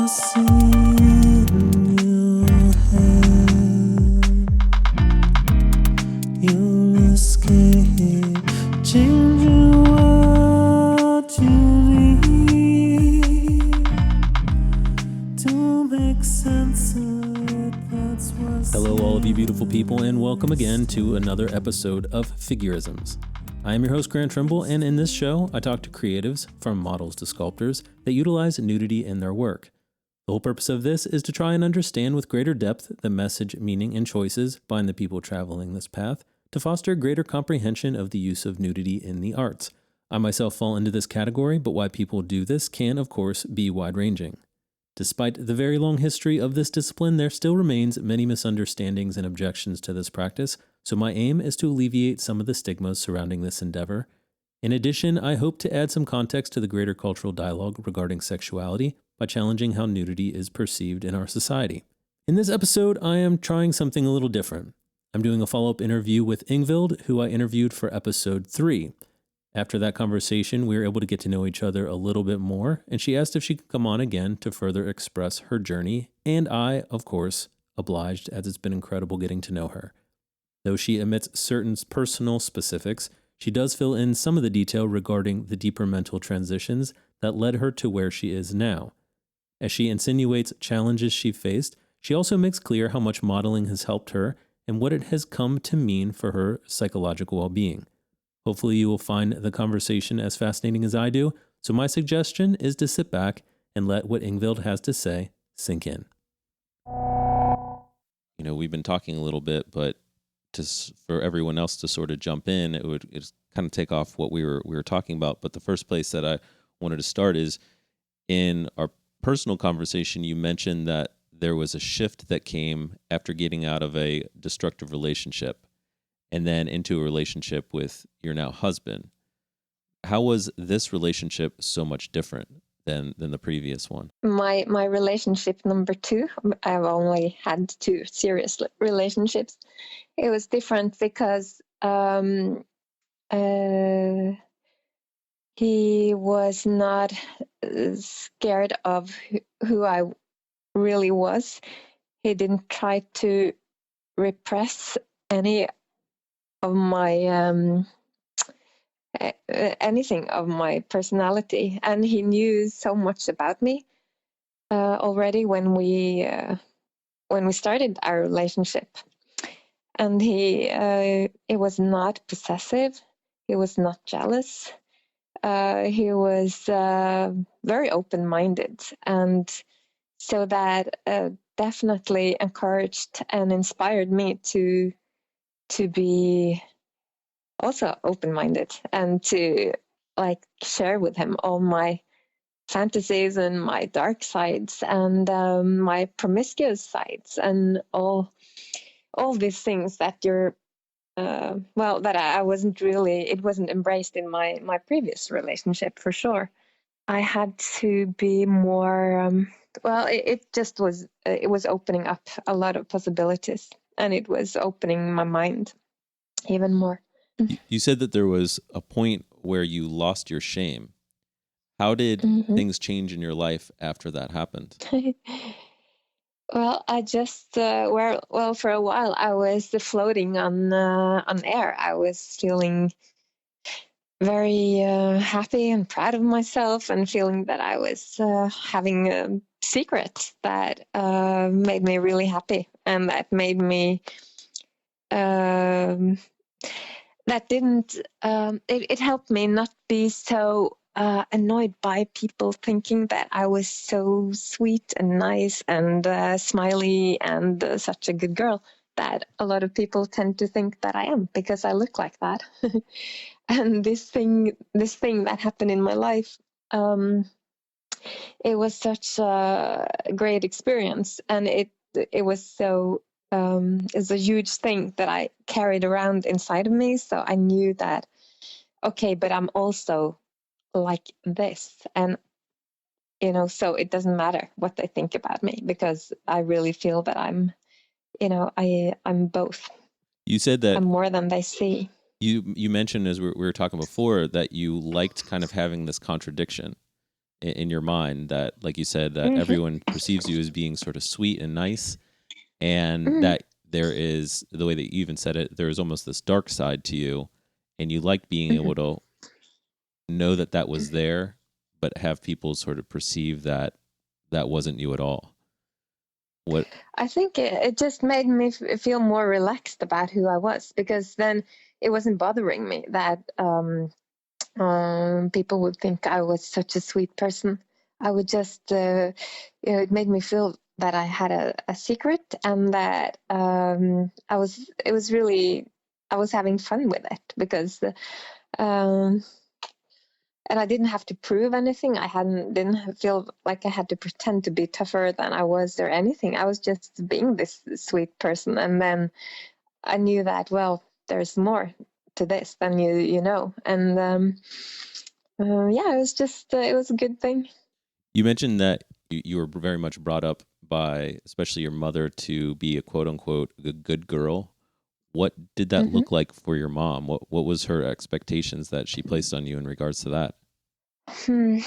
I see it in your head. You'll escape, changing what you need to make sense of it. That's what's Hello, all of you beautiful people, and welcome again to another episode of Figurisms. I am your host, Grant Trimble, and in this show, I talk to creatives, from models to sculptors, that utilize nudity in their work. The whole purpose of this is to try and understand with greater depth the message, meaning, and choices behind the people traveling this path, to foster greater comprehension of the use of nudity in the arts. I myself fall into this category, but why people do this can, of course, be wide-ranging. Despite the very long history of this discipline, there still remains many misunderstandings and objections to this practice, so my aim is to alleviate some of the stigmas surrounding this endeavor. In addition, I hope to add some context to the greater cultural dialogue regarding sexuality by challenging how nudity is perceived in our society. In this episode, I am trying something a little different. I'm doing a follow-up interview with Ingvild, who I interviewed for episode 3. After that conversation, we were able to get to know each other a little bit more, and she asked if she could come on again to further express her journey, and I, of course, obliged, as it's been incredible getting to know her. Though she omits certain personal specifics, she does fill in some of the detail regarding the deeper mental transitions that led her to where she is now. As she insinuates challenges she faced, she also makes clear how much modeling has helped her and what it has come to mean for her psychological well-being. Hopefully you will find the conversation as fascinating as I do, so my suggestion is to sit back and let what Ingvild has to say sink in. You know, we've been talking a little bit, but for everyone else to sort of jump in, it would kind of take off what we were talking about. But the first place that I wanted to start is in our personal conversation. You mentioned that there was a shift that came after getting out of a destructive relationship and then into a relationship with your now husband. How was this relationship so much different than the previous one? My relationship number 2, I've only had 2 serious relationships. It was different because he was not scared of who I really was. He didn't try to repress any of my anything of my personality, and he knew so much about me already when we started our relationship. And he was not possessive. He was not jealous. He was very open-minded, and so that definitely encouraged and inspired me to be also open-minded and to share with him all my fantasies and my dark sides and my promiscuous sides and all these things that that I wasn't really, it wasn't embraced in my previous relationship, for sure. I had to be more, it was opening up a lot of possibilities, and it was opening my mind even more. You said that there was a point where you lost your shame. How did things change in your life after that happened? Well, I just for a while I was floating on air. I was feeling very happy and proud of myself, and feeling that I was having a secret that made me really happy, and that made me that didn't it helped me not be so annoyed by people thinking that I was so sweet and nice and smiley and such a good girl, that a lot of people tend to think that I am because I look like that. And this thing that happened in my life, it was such a great experience, and it was so it's a huge thing that I carried around inside of me. So I knew that, okay, but I'm also like this, and so it doesn't matter what they think about me, because I really feel that I'm both. You said that I'm more than they see. You mentioned, as we were talking before, that you liked kind of having this contradiction. in your mind that, like you said, that Mm-hmm. everyone perceives you as being sort of sweet and nice, and Mm-hmm. that there is, the way that you even said it, there is almost this dark side to you, and you like being Mm-hmm. able to know that that was there, but have people sort of perceive that that wasn't you at all. What? I think it just made me feel more relaxed about who I was, because then it wasn't bothering me that people would think I was such a sweet person. I would just, it made me feel that I had a secret, and that I was having fun with it, because, um, and I didn't have to prove anything. Didn't feel like I had to pretend to be tougher than I was or anything. I was just being this sweet person, and then I knew that, well, there's more to this than you know, and yeah, it was just it was a good thing. You mentioned that you were very much brought up by, especially your mother, to be a quote unquote a good girl. What did that Hmm. look like for your mom? What was her expectations that she placed on you in regards to that? Hmm.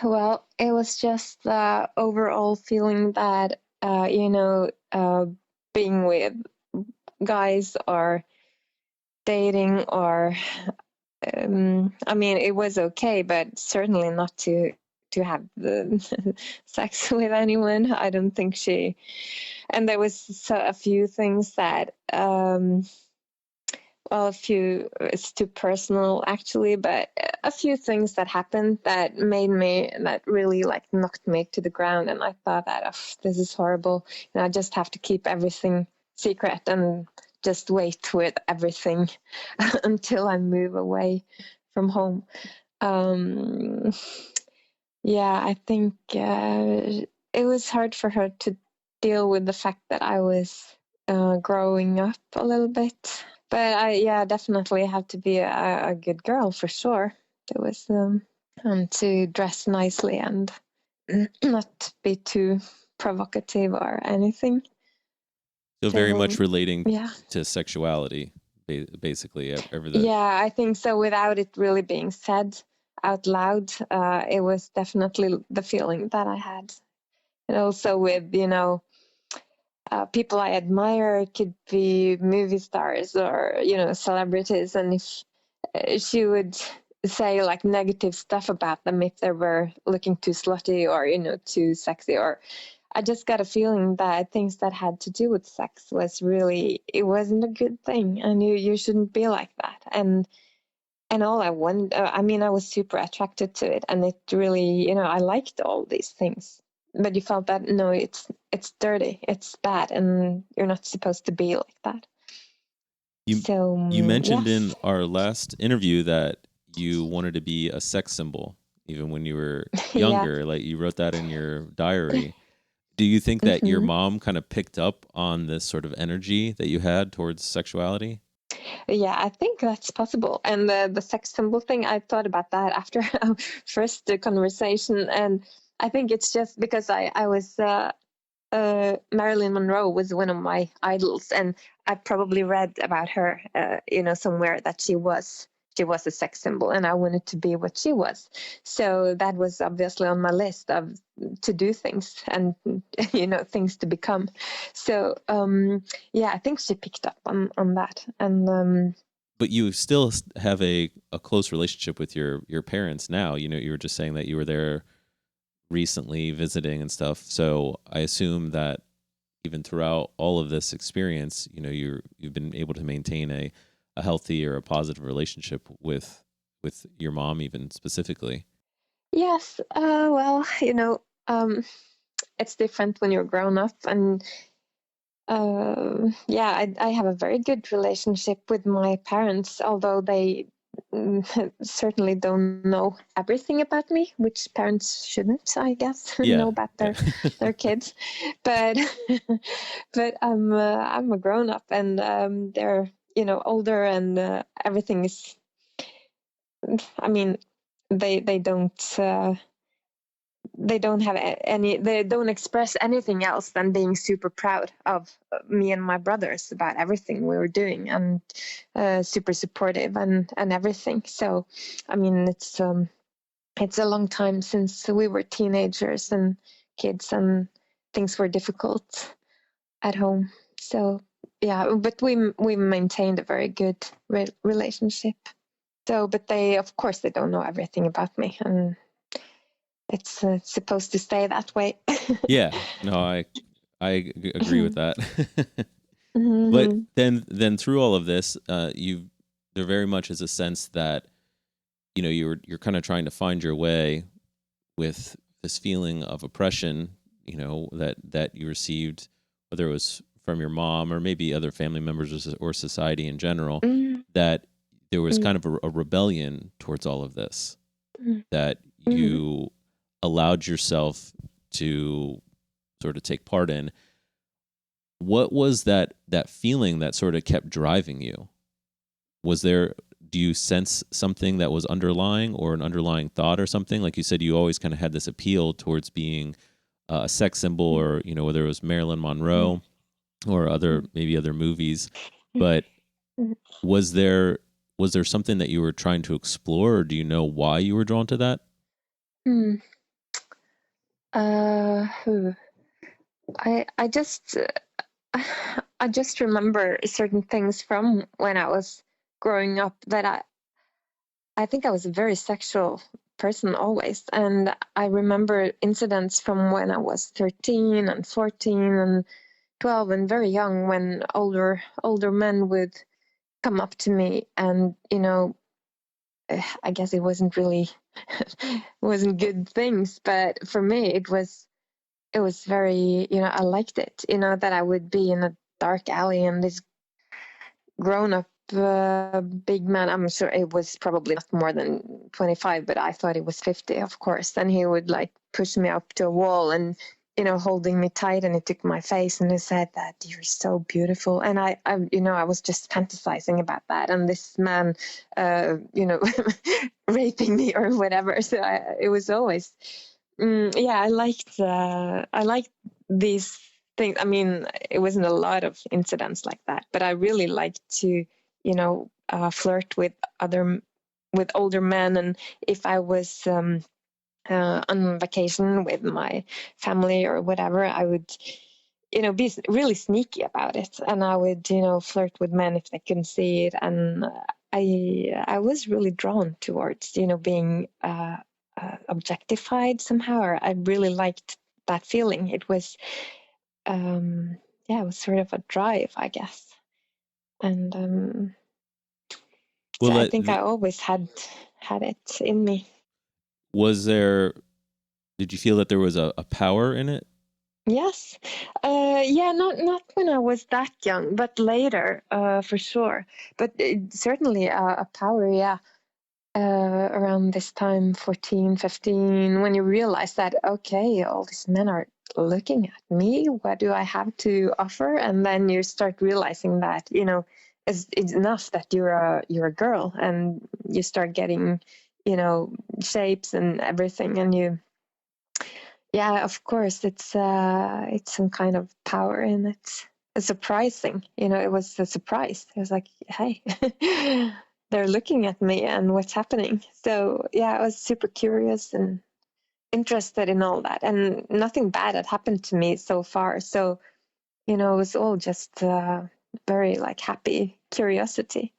Well, it was just the overall feeling that being with guys or dating or I mean, it was okay, but certainly not to have the sex with anyone. I don't think she. And there was a few things that, well, a few. It's too personal actually, but a few things that happened that that really like knocked me to the ground, and I thought that, oh, this is horrible. I just have to keep everything secret and just wait with everything until I move away from home. Um, yeah, I think it was hard for her to deal with the fact that I was growing up a little bit. But yeah, definitely have to be a good girl for sure. It was to dress nicely and not be too provocative or anything. So very much So relating yeah. to sexuality, basically. Everything. Yeah, I think so. Without it really being said out loud, it was definitely the feeling that I had. And also with, people I admire, it could be movie stars or, celebrities. And if she would say like negative stuff about them if they were looking too slutty or, too sexy, or I just got a feeling that things that had to do with sex it wasn't a good thing. And you shouldn't be like that. And all I wanted, I mean, I was super attracted to it, and it really, I liked all these things. But you felt that no, it's dirty, it's bad, and you're not supposed to be like that. You So you mentioned yes, in our last interview that you wanted to be a sex symbol even when you were yeah. younger. Like you wrote that in your diary. Do you think that your Hmm. mom kind of picked up on this sort of energy that you had towards sexuality? Yeah, I think that's possible. And the sex symbol thing, I thought about that after our first conversation, and I think it's just because I was. Marilyn Monroe was one of my idols, and I probably read about her, somewhere that she was a sex symbol, and I wanted to be what she was. So that was obviously on my list of to do things and things to become. So yeah, I think she picked up on that, and But you still have a close relationship with your parents now. You were just saying that you were there recently visiting and stuff. So I assume that even throughout all of this experience, you've been able to maintain a healthy or a positive relationship with your mom, even specifically. yes, well, it's different when you're grown up, and yeah, I have a very good relationship with my parents, although they certainly don't know everything about me, which parents shouldn't, I guess, know Yeah, about yeah. their kids. But but I'm a grown up, and they're older, and everything is. I mean, they don't. They don't have any, they don't express anything else than being super proud of me and my brothers about everything we were doing, and super supportive and everything. So I mean, it's a long time since we were teenagers and kids, and things were difficult at home. So yeah, but we maintained a very good relationship. So, but they, of course, they don't know everything about me, and it's supposed to stay that way. Yeah, no, I agree with that. But Mm-hmm. then through all of this, there very much is a sense that you're kind of trying to find your way with this feeling of oppression, that you received, whether it was from your mom or maybe other family members or society in general, Mm-hmm. that there was kind of a rebellion towards all of this, that Mm-hmm. you allowed yourself to sort of take part in. What was that feeling that sort of kept driving you? Do you sense something that was underlying, or an underlying thought or something? Like you said, you always kind of had this appeal towards being a sex symbol, or, whether it was Marilyn Monroe or maybe other movies, but was there something that you were trying to explore, or do you know why you were drawn to that? Mm-hmm. I just I just remember certain things from when I was growing up, that I think I was a very sexual person always, and I remember incidents from when I was 13 and 14 and 12 and very young, when older men would come up to me, and I guess it wasn't really wasn't good things, but for me it was very, I liked it, that I would be in a dark alley, and this grown up big man, I'm sure it was probably not more than 25, but I thought it was 50, of course. And he would like push me up to a wall and, holding me tight, and he took my face and he said that you're so beautiful. And I was just fantasizing about that. And this man, raping me or whatever. So it was always, I liked these things. I mean, it wasn't a lot of incidents like that, but I really liked to, flirt with older men. And if I was on vacation with my family or whatever, I would, be really sneaky about it, and I would, flirt with men if they couldn't see it. And I was really drawn towards, being objectified somehow. Or I really liked that feeling. It was, it was sort of a drive, I guess. And so Well, I think I always had it in me. did you feel that there was a power in it? Yes. Not when I was that young, but later, for sure. But certainly a power, yeah. Around this time, 14, 15, when you realize that, okay, all these men are looking at me, what do I have to offer? And then you start realizing that, it's enough that you're a girl, and you start getting, shapes and everything, and yeah, of course, it's some kind of power in it. It's surprising, it was a surprise. It was like, hey, they're looking at me, and what's happening? So yeah, I was super curious and interested in all that, and nothing bad had happened to me so far. So, it was all just very like happy curiosity.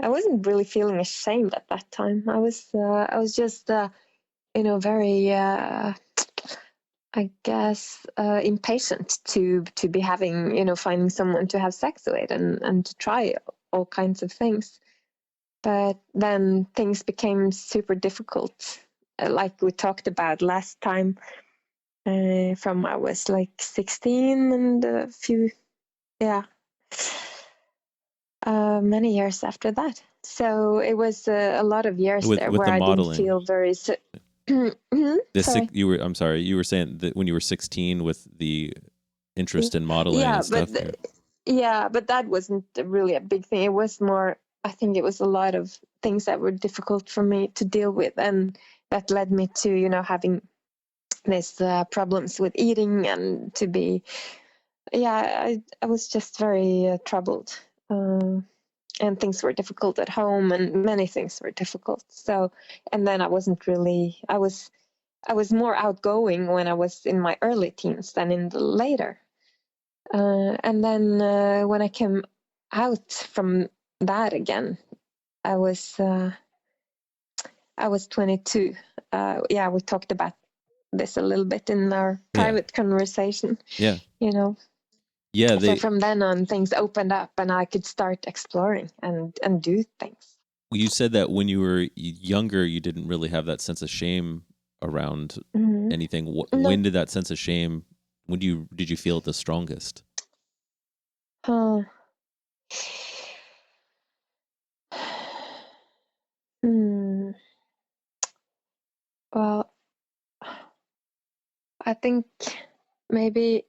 I wasn't really feeling ashamed at that time. I was just very I guess impatient to be having, finding someone to have sex with, and to try all kinds of things. But then things became super difficult, like we talked about last time. From I was like 16, and a few, yeah, many years after that. So it was a lot of years there With where the I didn't modeling. feel very. Sorry. I'm sorry, you were saying that when you were 16 with the interest in modeling Yeah, and stuff. but that wasn't really a big thing. It was more, I think it was a lot of things that were difficult for me to deal with, and that led me to, having these problems with eating, and to be, I was just very troubled. and things were difficult at home, and many things were difficult. So, and then I wasn't really, I was more outgoing when I was in my early teens than in the later. And then when I came out from that again, I was 22. Yeah, we talked about this a little bit in our private conversation. Yeah. You know. Yeah. So from then on, things opened up, and I could start exploring and do things. You said that when you were younger, you didn't really have that sense of shame around anything. No. When did that sense of shame? When did you feel it the strongest? Hmm. Well, I think maybe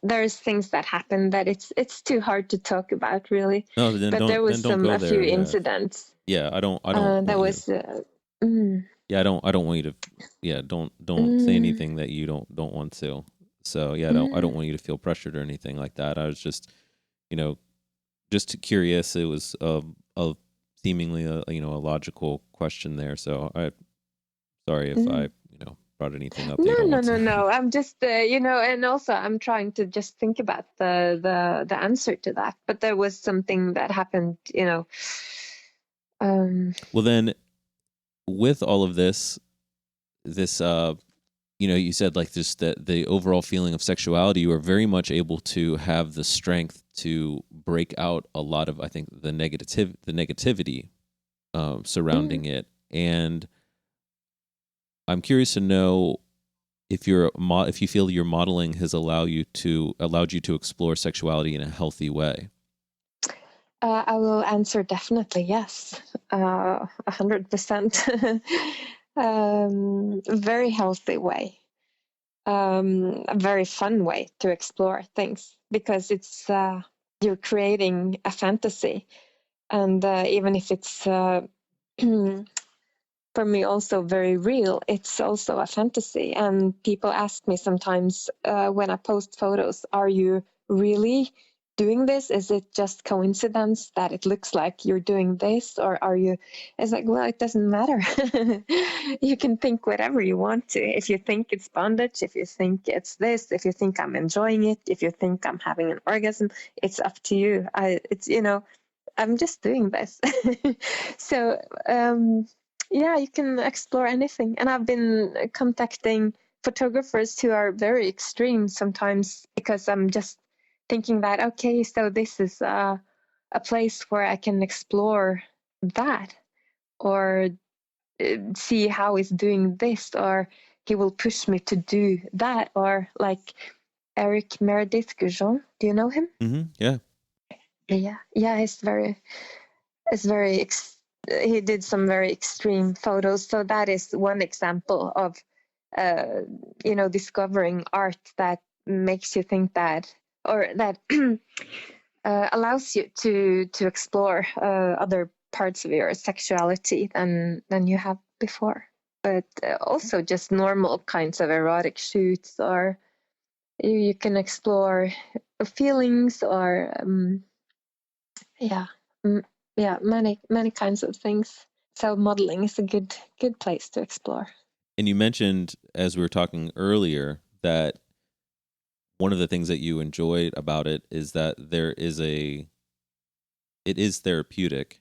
there's things that happen that it's too hard to talk about, really. No, then But there was don't go a there. few incidents. Yeah, I don't want There you was. to. Yeah, I don't want you to. Yeah, don't say anything that you don't want to. So yeah, I don't want you to feel pressured or anything like that. I was just, just curious. It was a seemingly a logical question there. So sorry if I brought anything up that you don't want to. No. I'm just and also I'm trying to just think about the answer to that. But there was something that happened, Well, then, with all of this, you said like just that the overall feeling of sexuality, you were very much able to have the strength to break out a lot of, I think, the negativity surrounding it. And I'm curious to know if you feel your modeling has allowed you to explore sexuality in a healthy way. I will answer definitely yes, 100%. Very healthy way, a very fun way to explore things, because it's you're creating a fantasy, and even if it's for me also very real, it's also a fantasy. And people ask me sometimes when I post photos, are you really doing this? Is it just coincidence that it looks like you're doing this? Or are you, it's like, well, it doesn't matter. You can think whatever you want to. If you think it's bondage, if you think it's this, if you think I'm enjoying it, if you think I'm having an orgasm, it's up to you. I'm just doing this. So, yeah, you can explore anything. And I've been contacting photographers who are very extreme sometimes, because I'm just thinking that, okay, so this is a place where I can explore that, or see how he's doing this, or he will push me to do that, or like Eric Meredith Goujon. Do you know him? Yeah. Yeah, he did some very extreme photos. So that is one example of discovering art that makes you think that, or that allows you to explore other parts of your sexuality than you have before. But also just normal kinds of erotic shoots, or you can explore feelings, or many kinds of things. So modeling is a good place to explore. And you mentioned, as we were talking earlier, that one of the things that you enjoyed about it is that it is therapeutic,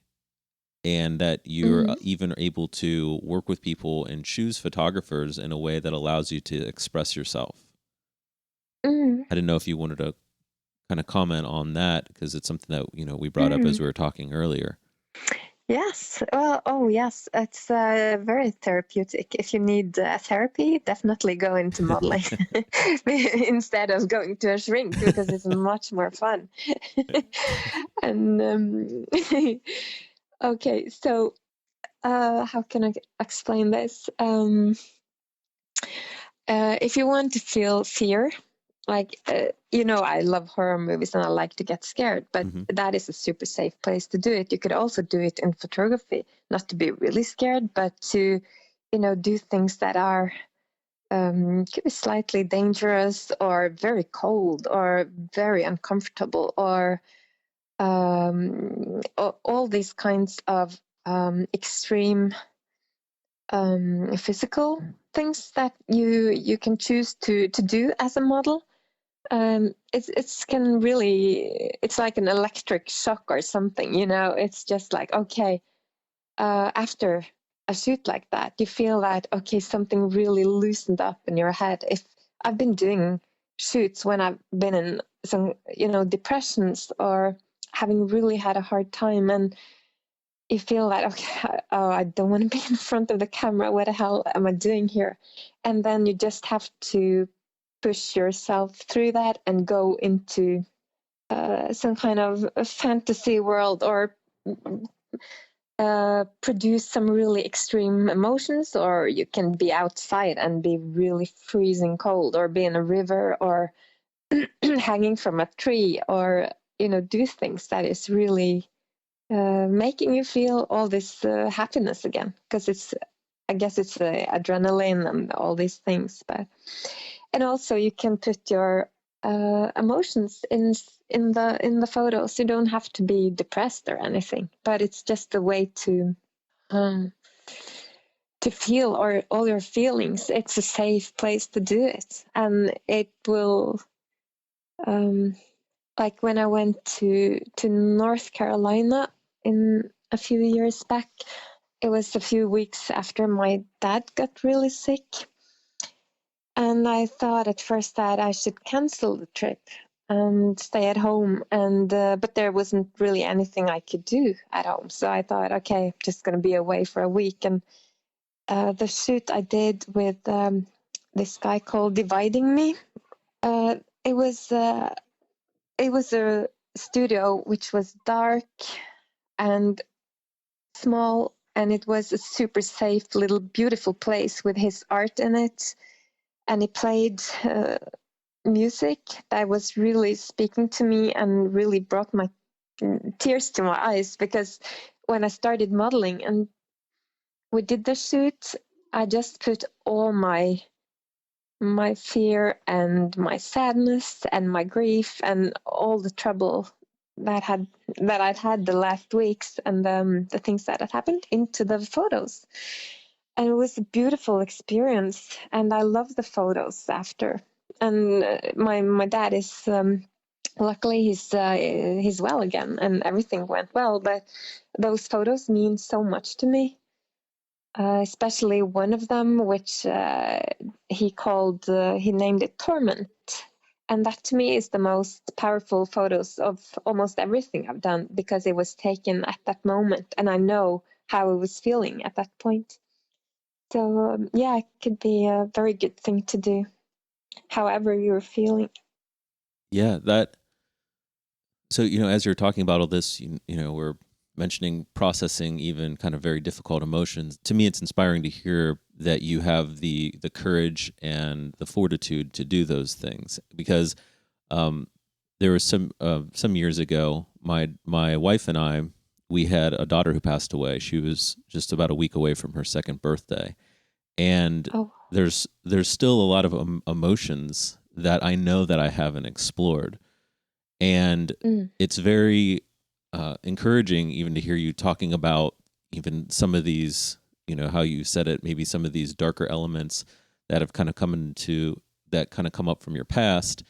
and that you're even able to work with people and choose photographers in a way that allows you to express yourself. I didn't know if you wanted to kind of comment on that, because it's something that we brought up as we were talking earlier. Yes. Well, yes, it's very therapeutic. If you need therapy, definitely go into modeling instead of going to a shrink, because it's much more fun. And okay, so how can I explain this? If you want to feel fear, like I love horror movies and I like to get scared, but that is a super safe place to do it. You could also do it in photography, not to be really scared, but to do things that are could be slightly dangerous, or very cold, or very uncomfortable, or all these kinds of extreme physical things that you can choose to do as a model. It's can really, it's like an electric shock or something, you know. It's just like, okay, after a shoot like that, you feel that, okay, something really loosened up in your head. If I've been doing shoots when I've been in some, you know, depressions or having really had a hard time, and you feel that, okay, oh, I don't want to be in front of the camera. What the hell am I doing here? And then you just have to push yourself through that and go into some kind of a fantasy world, or produce some really extreme emotions, or you can be outside and be really freezing cold, or be in a river, or hanging from a tree, or, you know, do things that is really making you feel all this happiness again, because it's, I guess it's adrenaline and all these things. But, and also you can put your emotions in the photos. You don't have to be depressed or anything, but it's just a way to feel all your feelings. It's a safe place to do it, and it will. Like when I went to North Carolina in a few years back, it was a few weeks after my dad got really sick. And I thought at first that I should cancel the trip and stay at home. And but there wasn't really anything I could do at home. So I thought, okay, I'm just going to be away for a week. And the shoot I did with this guy called Dividing Me, it was a studio which was dark and small, and it was a super safe little beautiful place with his art in it. And he played music that was really speaking to me and really brought my tears to my eyes, because when I started modeling and we did the shoot, I just put all my fear and my sadness and my grief and all the trouble that I'd had the last weeks, and the things that had happened into the photos. And it was a beautiful experience, and I love the photos after. And my dad is luckily he's well again, and everything went well. But those photos mean so much to me, especially one of them, which he named it Torment. And that to me is the most powerful photos of almost everything I've done, because it was taken at that moment, and I know how I was feeling at that point. So yeah, it could be a very good thing to do, however you're feeling. Yeah, that. So, you know, as you're talking about all this, you know, we're mentioning processing even kind of very difficult emotions. To me, it's inspiring to hear that you have the courage and the fortitude to do those things, because there was some years ago, my wife and I, we had a daughter who passed away. She was just about a week away from her second birthday, and Oh, there's still a lot of emotions that I know that I haven't explored, and it's very encouraging even to hear you talking about even some of these, you know, how you said it, maybe some of these darker elements that have kind of come up from your past,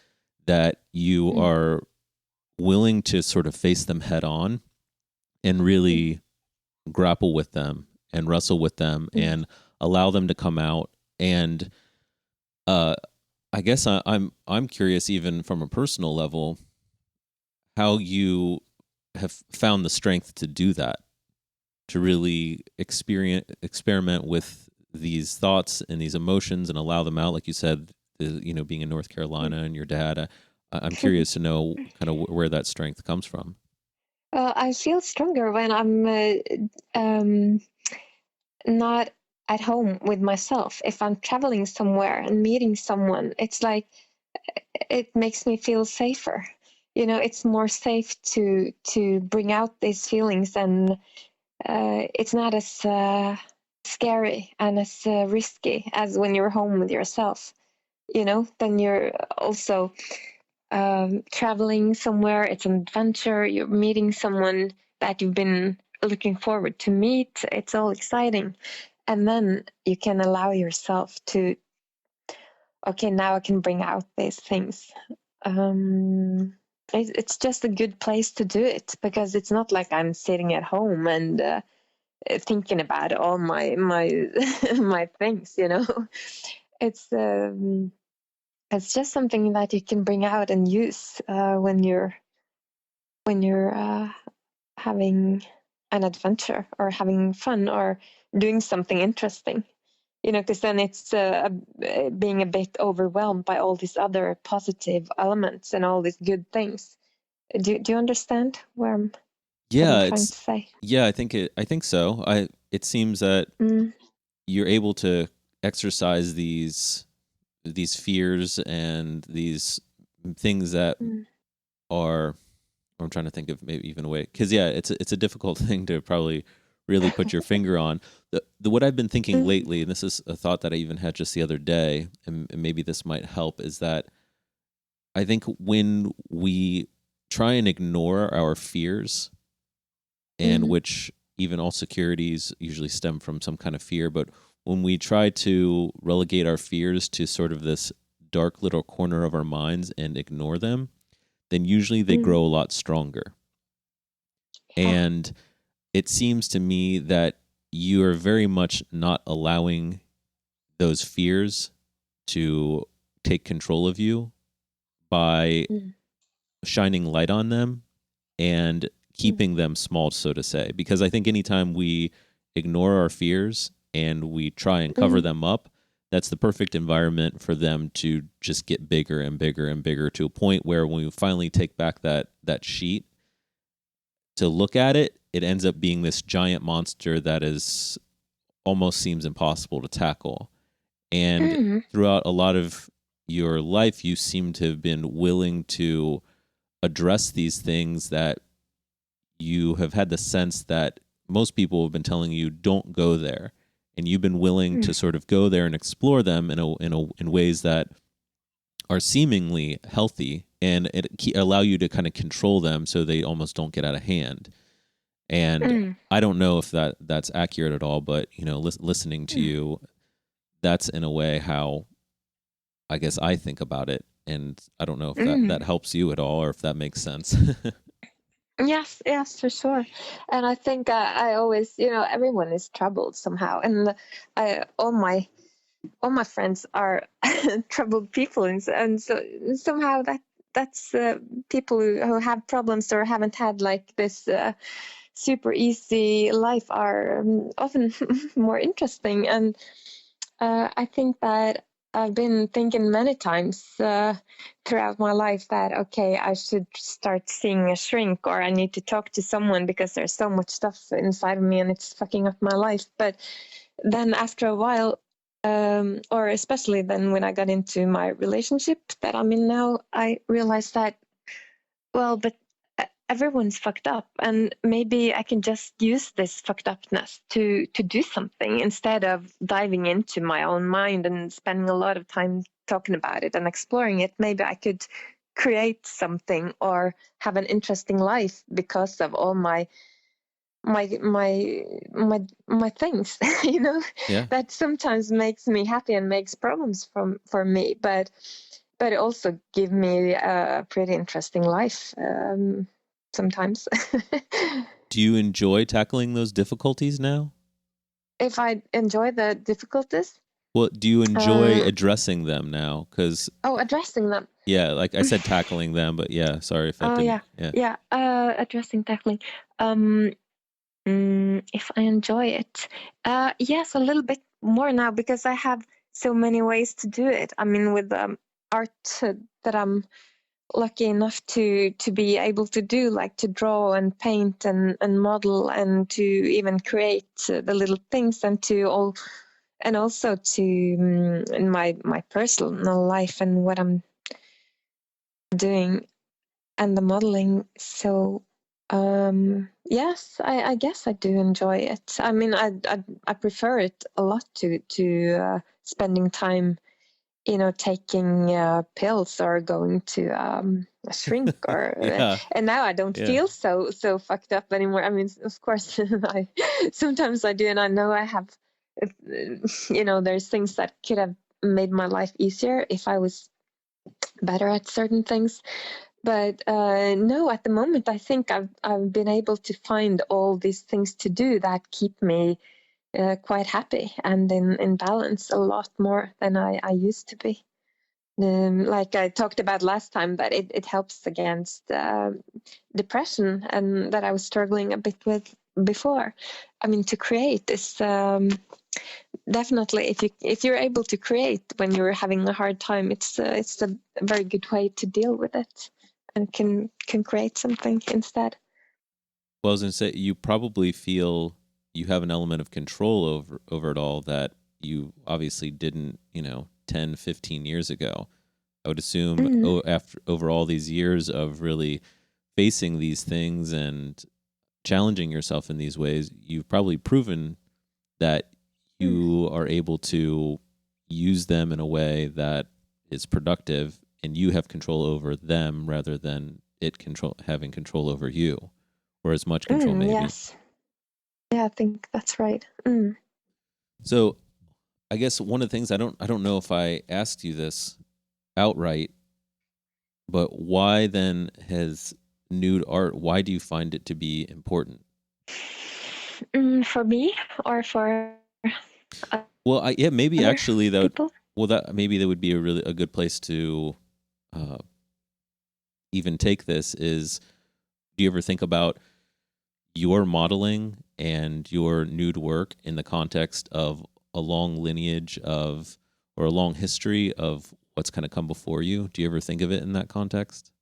that you are willing to sort of face them head on and really grapple with them and wrestle with them and allow them to come out. And I guess I'm curious, even from a personal level, how you have found the strength to do that, to really experiment with these thoughts and these emotions and allow them out. Like you said, you know, being in North Carolina and your dad, I'm curious to know kind of where that strength comes from. Well, I feel stronger when I'm not at home with myself. If I'm traveling somewhere and meeting someone, it's like it makes me feel safer. You know, it's more safe to bring out these feelings, and it's not as scary and as risky as when you're home with yourself. You know, then you're also traveling somewhere. It's an adventure. You're meeting someone that you've been looking forward to meet. It's all exciting. And then you can allow yourself to, okay, now I can bring out these things. It's just a good place to do it, because it's not like I'm sitting at home and thinking about all my my things, you know. It's just something that you can bring out and use when you're having an adventure or having fun or doing something interesting, you know, because then it's being a bit overwhelmed by all these other positive elements and all these good things. Do you understand where what Yeah, I'm trying to say? I think so. It seems that Mm, you're able to exercise these fears and these things that mm, are, I'm trying to think of maybe even a way, because yeah, it's a difficult thing to probably really put your finger on. The what I've been thinking mm, lately, and this is a thought that I even had just the other day, and maybe this might help, is that I think when we try and ignore our fears, and mm, which even all securities usually stem from some kind of fear, but when we try to relegate our fears to sort of this dark little corner of our minds and ignore them, then usually they mm, grow a lot stronger. yeah. And it seems to me that you are very much not allowing those fears to take control of you by Mm, shining light on them and mm, keeping them small, so to say. Because I think anytime we ignore our fears and we try and cover mm, them up, that's the perfect environment for them to just get bigger and bigger and bigger, to a point where when we finally take back that sheet to look at it, it ends up being this giant monster that is almost seems impossible to tackle. And mm, throughout a lot of your life, you seem to have been willing to address these things that you have had the sense that most people have been telling you don't go there, and you've been willing mm, to sort of go there and explore them in ways that are seemingly healthy, and allow you to kind of control them so they almost don't get out of hand. And mm, I don't know if that's accurate at all, but listening to mm, you, that's in a way how I guess I think about it, and I don't know if that mm. helps you at all or if that makes sense. Yes, yes, for sure. And I think I always, you know, everyone is troubled somehow, and all my friends are troubled people, and so somehow that's people who have problems or haven't had like this super easy life are often more interesting. And I think that I've been thinking many times throughout my life that, okay, I should start seeing a shrink, or I need to talk to someone because there's so much stuff inside of me and it's fucking up my life. But then after a while, or especially then when I got into my relationship that I'm in now, I realized that, well, but everyone's fucked up, and maybe I can just use this fucked upness to do something instead of diving into my own mind and spending a lot of time talking about it and exploring it. Maybe I could create something or have an interesting life because of all my things, you know, Yeah. that sometimes makes me happy and makes problems for me, but it also give me a pretty interesting life sometimes. Do you enjoy tackling those difficulties now? If I enjoy the difficulties, Well, do you enjoy um, addressing them now? Because addressing them. yeah, like I said, tackling them, but yeah, sorry if that Oh didn't. yeah, Yeah. yeah. Addressing, tackling. If I enjoy it, yes, a little bit more now because I have so many ways to do it. I mean, with art that I'm lucky enough to be able to do, like to draw and paint and model and to even create the little things, and to all, and also to in my personal life and what I'm doing and the modeling. So yes, I guess I do enjoy it. I mean, I prefer it a lot to spending time taking pills or going to a shrink or Yeah. and now I don't Yeah. feel so fucked up anymore. I mean, of course, sometimes I do, and I know I have, there's things that could have made my life easier if I was better at certain things. But no, at the moment, I think I've been able to find all these things to do that keep me quite happy and in balance a lot more than I used to be. Like I talked about last time, that it helps against depression, and that I was struggling a bit with before. I mean, to create is definitely, if you're able to create when you're having a hard time, it's a very good way to deal with it, and can create something instead. Well, I was going to say, you probably feel you have an element of control over it all that you obviously didn't, 10, 15 years ago. I would assume after over all these years of really facing these things and challenging yourself in these ways, you've probably proven that you are able to use them in a way that is productive, and you have control over them rather than having control over you, or as much control maybe. Yes. Yeah, I think that's right. So I guess one of the things, I don't know if I asked you this outright, but why then has nude art, why do you find it to be important? For me, or for Well, maybe other actually people? that would be a good place to uh, even take this. Is, do you ever think about your modeling and your nude work in the context of a long lineage of, or a long history of what's kind of come before you? Do you ever think of it in that context?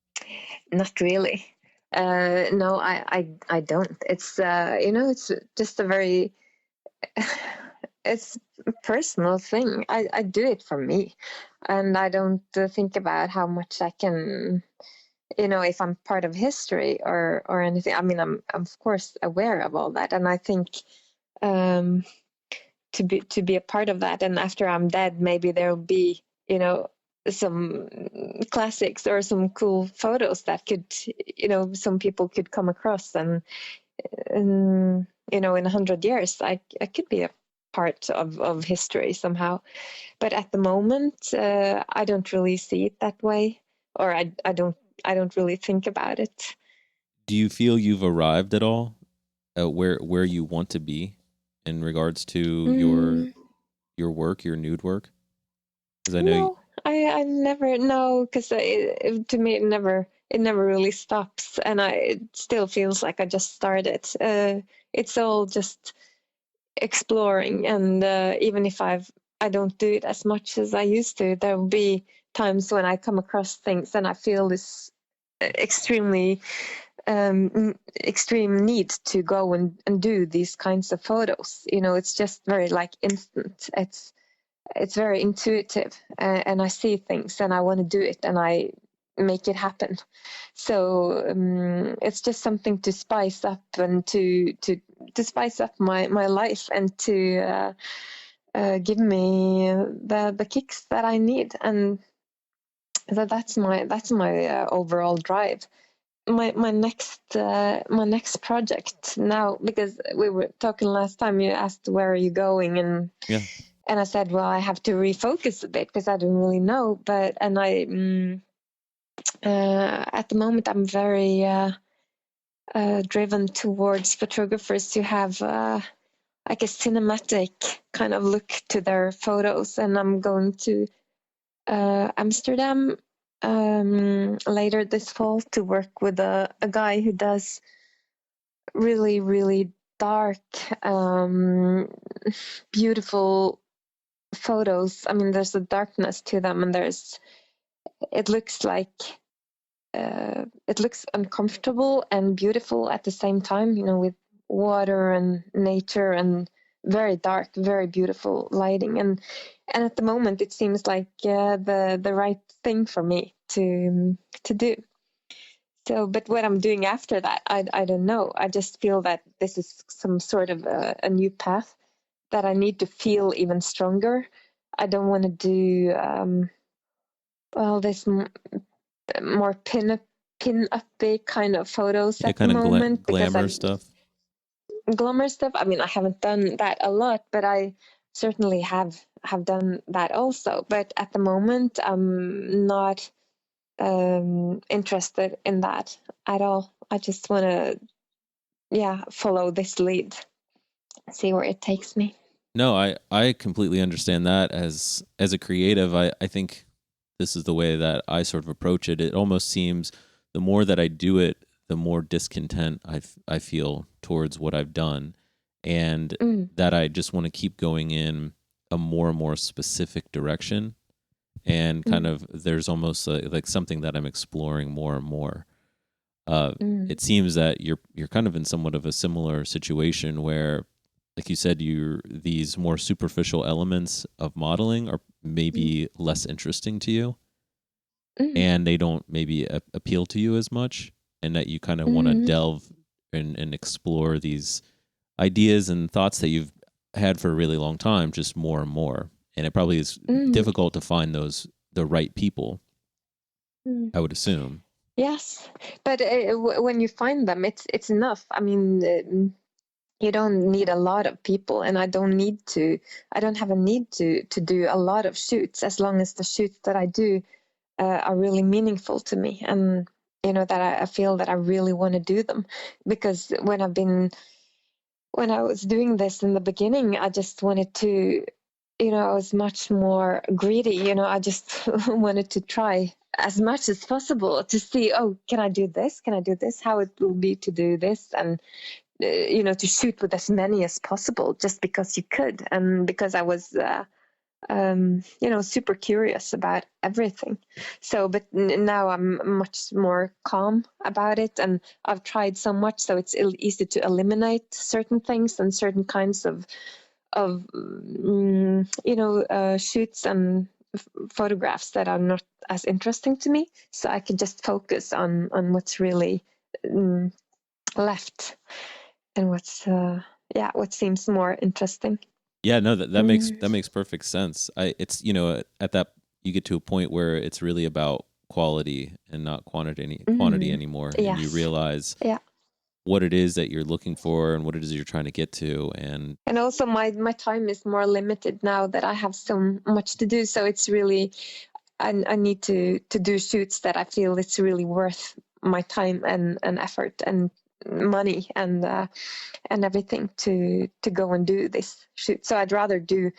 Not really. No, I don't. It's it's just a very it's a personal thing. I do it for me, and I don't think about how much I can, if I'm part of history or anything. I mean, I'm of course aware of all that, and I think um, to be a part of that, and after I'm dead, maybe there'll be some classics or some cool photos that could, some people could come across, and in 100 years, I could be a part of history somehow. But at the moment, I don't really see it that way, or I don't really think about it. Do you feel you've arrived at all at where you want to be in regards to your work, your nude work? Because I know No, I never know, because to me it never really stops, and it still feels like I just started. It's all just exploring, and even if I don't do it as much as I used to, there will be times when I come across things and I feel this extremely extreme need to go and do these kinds of photos. It's just very like instant. It's very intuitive, and I see things and I want to do it, and I make it happen. So it's just something to spice up, and to spice up my life, and to give me the kicks that I need, and that's my overall drive. My next project now, because we were talking last time, you asked where are you going, and yeah. and I said, well, I have to refocus a bit because I don't really know. But at the moment, I'm very driven towards photographers who have like a cinematic kind of look to their photos. And I'm going to Amsterdam later this fall to work with a guy who does really, really dark, beautiful photos. I mean, there's a darkness to them, and it looks like it looks uncomfortable and beautiful at the same time, with water and nature and very dark, very beautiful lighting. And at the moment, it seems like the right thing for me to do. So, but what I'm doing after that, I don't know. I just feel that this is some sort of a new path that I need to feel even stronger. I don't want to do this more pin up big kind of photos at the kind of moment, because glamour stuff. glamour stuff. I mean, I haven't done that a lot, but I certainly have done that also. But at the moment, I'm not interested in that at all. I just want to, follow this lead, see where it takes me. No, I completely understand that. As a creative, I think this is the way that I sort of approach it. It almost seems the more that I do it, the more discontent I feel towards what I've done, and that I just want to keep going in a more and more specific direction. And kind of there's almost like something that I'm exploring more and more. It seems that you're kind of in somewhat of a similar situation where, like you said, these more superficial elements of modeling are maybe less interesting to you, and they don't maybe appeal to you as much, and that you kind of want to delve and explore these ideas and thoughts that you've had for a really long time, just more and more. And it probably is difficult to find the right people, I would assume. Yes, but when you find them, it's enough. I mean, you don't need a lot of people, and I don't have a need to do a lot of shoots, as long as the shoots that I do are really meaningful to me, and that I feel that I really want to do them. Because when I was doing this in the beginning, I just wanted to, I was much more greedy. I just wanted to try as much as possible to see, oh, can I do this? Can I do this? How it will be to do this? And to shoot with as many as possible, just because you could, and because I was super curious about everything. So, but now I'm much more calm about it, and I've tried so much, so it's easy to eliminate certain things and certain kinds of shoots and photographs that are not as interesting to me. So I can just focus on what's really left, and what seems more interesting. Yeah, no, that makes perfect sense. It's at that you get to a point where it's really about quality and not quantity anymore, and you Yes. realize Yeah. what it is that you're looking for and what it is you're trying to get to. And also my time is more limited now that I have so much to do. So it's really, I need to do shoots that I feel it's really worth my time and effort and money and everything to go and do this shoot. So I'd rather do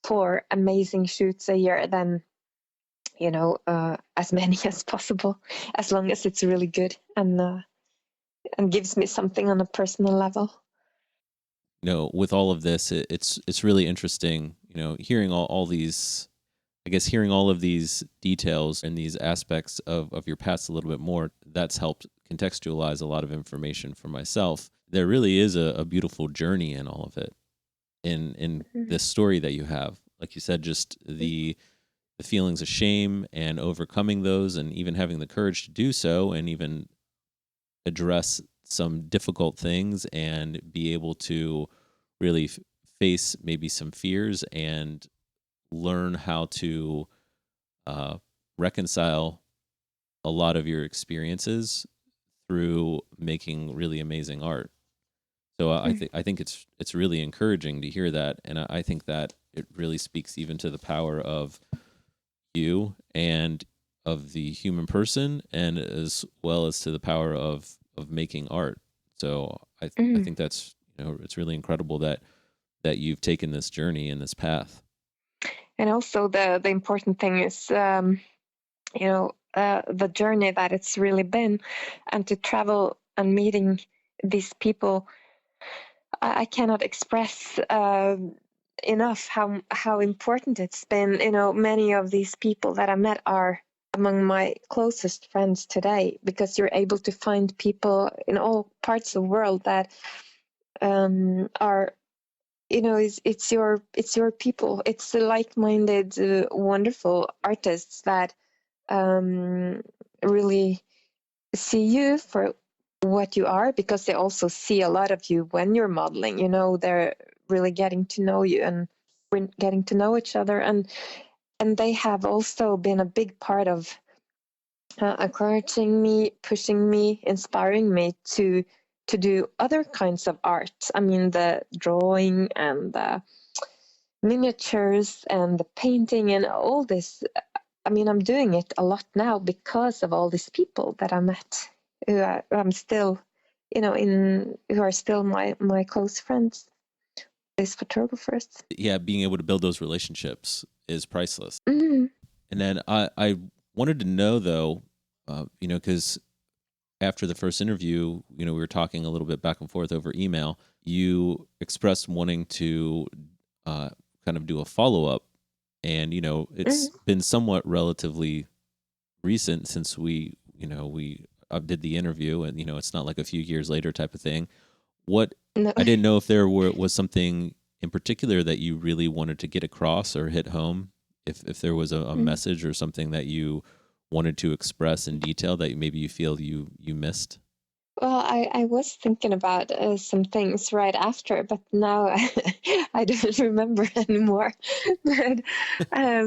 4 amazing shoots a year than as many as possible, as long as it's really good and gives me something on a personal level. with all of this, it's really interesting, hearing all these, I guess, hearing all of these details and these aspects of your past a little bit more. That's helped contextualize a lot of information for myself. There really is a beautiful journey in all of it, in this story that you have. Like you said, just the feelings of shame and overcoming those, and even having the courage to do so, and even address some difficult things and be able to really face maybe some fears and learn how to reconcile a lot of your experiences through making really amazing art. So I think it's really encouraging to hear that, and I think that it really speaks even to the power of you and of the human person, and as well as to the power of making art. So I think that's, it's really incredible that you've taken this journey and this path. And also the important thing is, the journey that it's really been, and to travel and meeting these people. I cannot express enough how important it's been. Many of these people that I met are among my closest friends today, because you're able to find people in all parts of the world that are, it's your people. It's the like-minded, wonderful artists that really see you for what you are, because they also see a lot of you when you're modeling. They're really getting to know you, and we're getting to know each other, and they have also been a big part of encouraging me, pushing me, inspiring me to do other kinds of art. I mean, the drawing and the miniatures and the painting and all this. I mean, I'm doing it a lot now because of all these people that I met, I'm still, who are still my close friends, these photographers. Yeah, being able to build those relationships is priceless. Mm-hmm. And then I wanted to know, though, because after the first interview, we were talking a little bit back and forth over email. You expressed wanting to kind of do a follow-up. And, it's been somewhat relatively recent since we did the interview, and, it's not like a few years later type of thing. No. I didn't know if there was something in particular that you really wanted to get across or hit home, if there was a message or something that you wanted to express in detail that maybe you feel you missed. Well, I was thinking about some things right after, but now I don't remember anymore. But I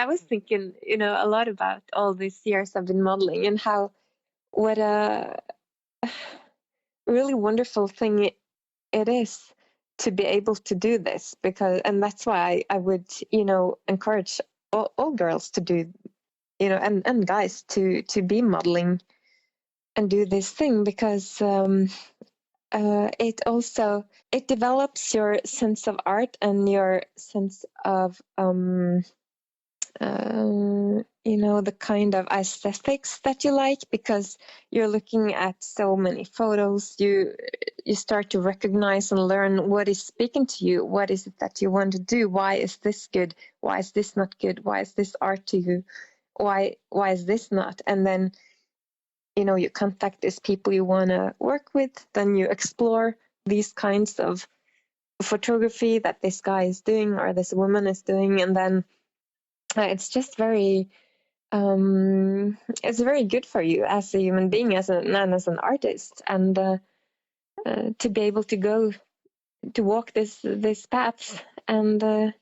was thinking, a lot about all these years I've been modeling and what a really wonderful thing it is to be able to do this, and that's why I would, encourage all girls to do, and guys to be modeling and do this thing, because it develops your sense of art and your sense of the kind of aesthetics that you like, because you're looking at so many photos. You start to recognize and learn what is speaking to you. What is it that you want to do? Why is this good? Why is this not good? Why is this art to you? Why is this not? And then you contact these people you want to work with, then you explore these kinds of photography that this guy is doing or this woman is doing, and then it's just it's very good for you as a human being, as an artist, and to be able to go to walk this path. And I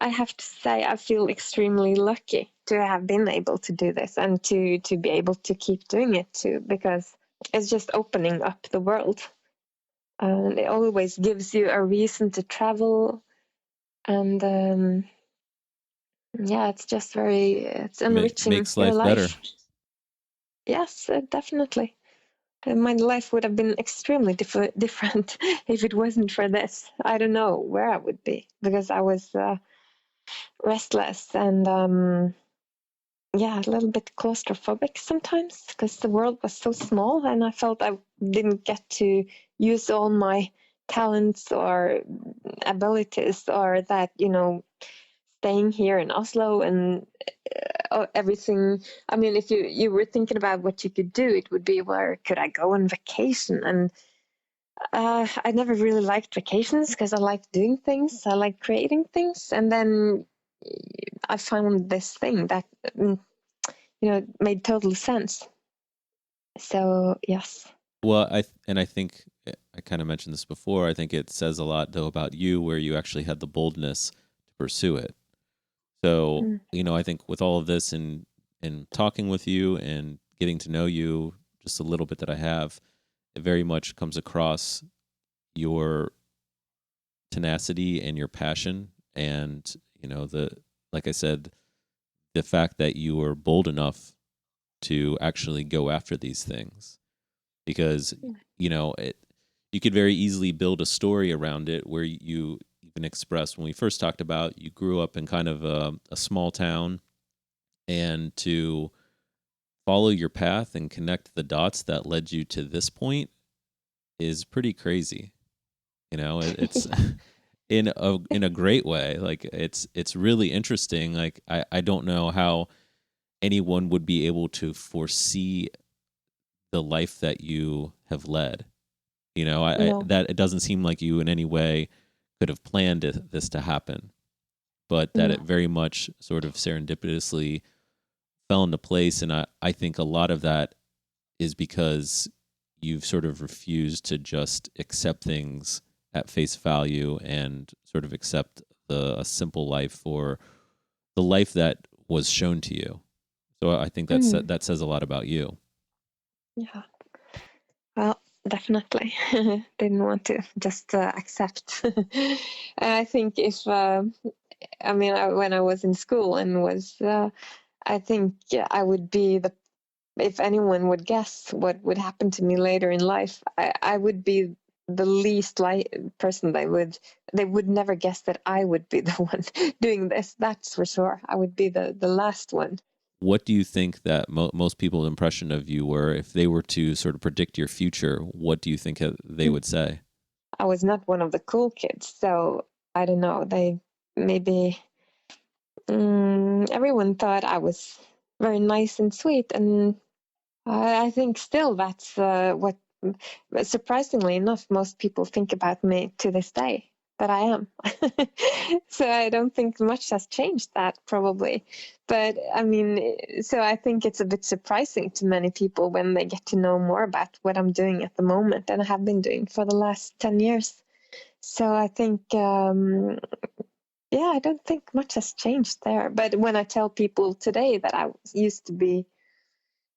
have to say I feel extremely lucky to have been able to do this and to be able to keep doing it too, because it's just opening up the world, and it always gives you a reason to travel. And it's just it's enriching Makes your life life. better. Yes, definitely. My life would have been extremely different if it wasn't for this. I don't know where I would be, because I was restless and a little bit claustrophobic sometimes, because the world was so small and I felt I didn't get to use all my talents or abilities, or that, staying here in Oslo and everything. I mean, if you were thinking about what you could do, it would be, where could I go on vacation? And I never really liked vacations, because I like doing things. I like creating things. And then I found this thing that, made total sense. So, yes. Well, I think I kind of mentioned this before. I think it says a lot, though, about you, where you actually had the boldness to pursue it. So, I think with all of this and talking with you and getting to know you just a little bit that I have, it very much comes across your tenacity and your passion, and like I said, the fact that you were bold enough to actually go after these things, because you could very easily build a story around it, where you even expressed, when we first talked about, you grew up in kind of a small town, and to follow your path and connect the dots that led you to this point is pretty crazy. It's in a great way. Like, it's really interesting. Like, I don't know how anyone would be able to foresee the life that you have led. No. That it doesn't seem like you in any way could have planned this to happen, but that it very much sort of serendipitously fell into place. And I think a lot of that is because you've sort of refused to just accept things at face value and sort of accept a simple life or the life that was shown to you. So I think that says a lot about you. Yeah. Well, definitely. Didn't want to just accept. I think if, when I was in school and I think I would be if anyone would guess what would happen to me later in life, I would be the least person they would never guess that I would be the one doing this. That's for sure. I would be the last one. What do you think that most people's impression of you were? If they were to sort of predict your future, what do you think they would say? I was not one of the cool kids, so I don't know. They maybe everyone thought I was very nice and sweet, and I think still that's what, surprisingly enough, most people think about me to this day, that I am. So I don't think much has changed that, probably. But I mean, so I think it's a bit surprising to many people when they get to know more about what I'm doing at the moment and I have been doing for the last 10 years. So I think, I don't think much has changed there. But when I tell people today that I used to be,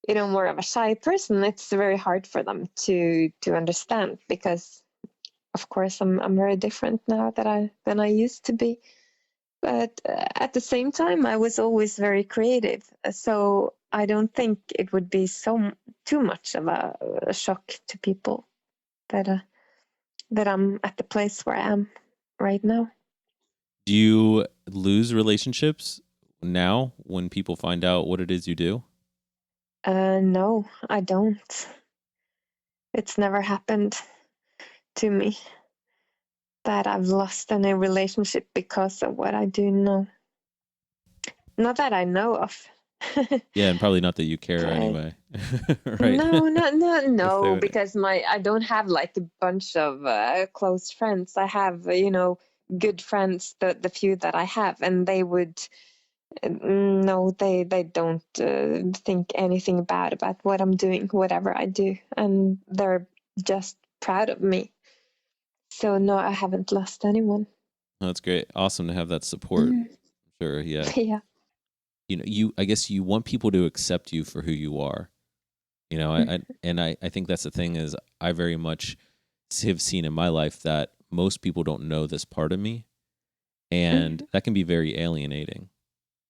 more of a shy person, it's very hard for them to understand, because of course I'm very different now than I used to be. But at the same time, I was always very creative, so I don't think it would be too much of a shock to people that I'm at the place where I am right now. Do you lose relationships now when people find out what it is you do? No, I don't. It's never happened to me that I've lost any relationship because of what I do now. Not that I know of. Yeah, and probably not that you care anyway. Right? No, because I don't have like a bunch of close friends. I have, good friends, the few that I have, and they would, no, they don't think anything bad about what I'm doing, whatever I do, and they're just proud of me. So no, I haven't lost anyone. That's great. Awesome to have that support. Sure, yeah. Yeah. I guess you want people to accept you for who you are. I think that's the thing is I very much have seen in my life that most people don't know this part of me, and that can be very alienating.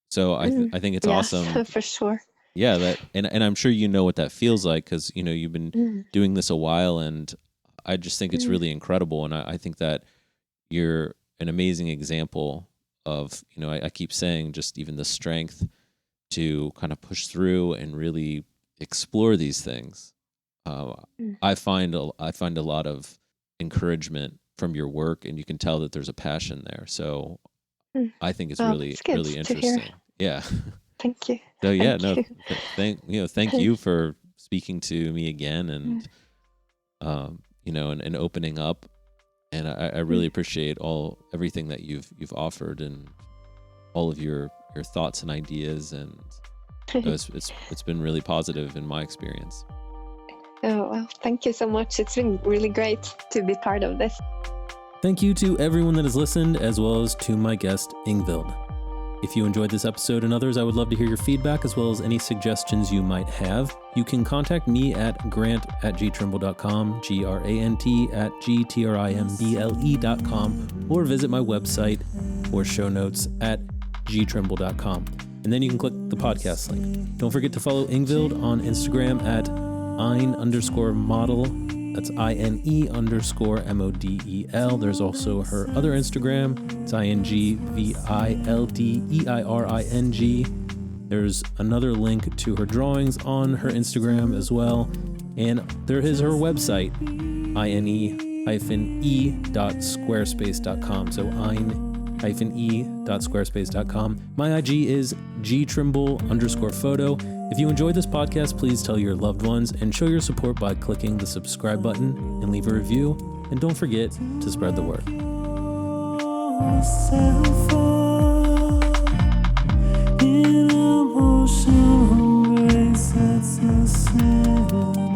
So I think it's awesome for sure. Yeah, and I'm sure you know what that feels like, because you've been doing this a while, and I just think it's really incredible, and I think that you're an amazing example of I keep saying just even the strength to kind of push through and really explore these things. I find a lot of encouragement from your work, and you can tell that there's a passion there. So I think it's really interesting. Yeah. Thank you. So yeah, Thank thank you for speaking to me again, and and opening up. And I really appreciate everything that you've offered, and all of your thoughts and ideas, and it's been really positive in my experience. Oh, well, thank you so much. It's been really great to be part of this. Thank you to everyone that has listened, as well as to my guest, Ingvild. If you enjoyed this episode and others, I would love to hear your feedback, as well as any suggestions you might have. You can contact me at grant@gtrimble.com, grant@gtrimble.com, or visit my website or show notes at gtrimble.com. And then you can click the podcast link. Don't forget to follow Ingvild on Instagram at ine_model. That's INE_MODEL. There's also her other Instagram. It's INGVILDEIRING. There's another link to her drawings on her Instagram as well. And there is her website, ine-e.squarespace.com. So ine-e.squarespace.com. My IG is gtrimble_photo. If you enjoyed this podcast, please tell your loved ones and show your support by clicking the subscribe button and leave a review. And don't forget to spread the word. In emotion, grace, that's a sin.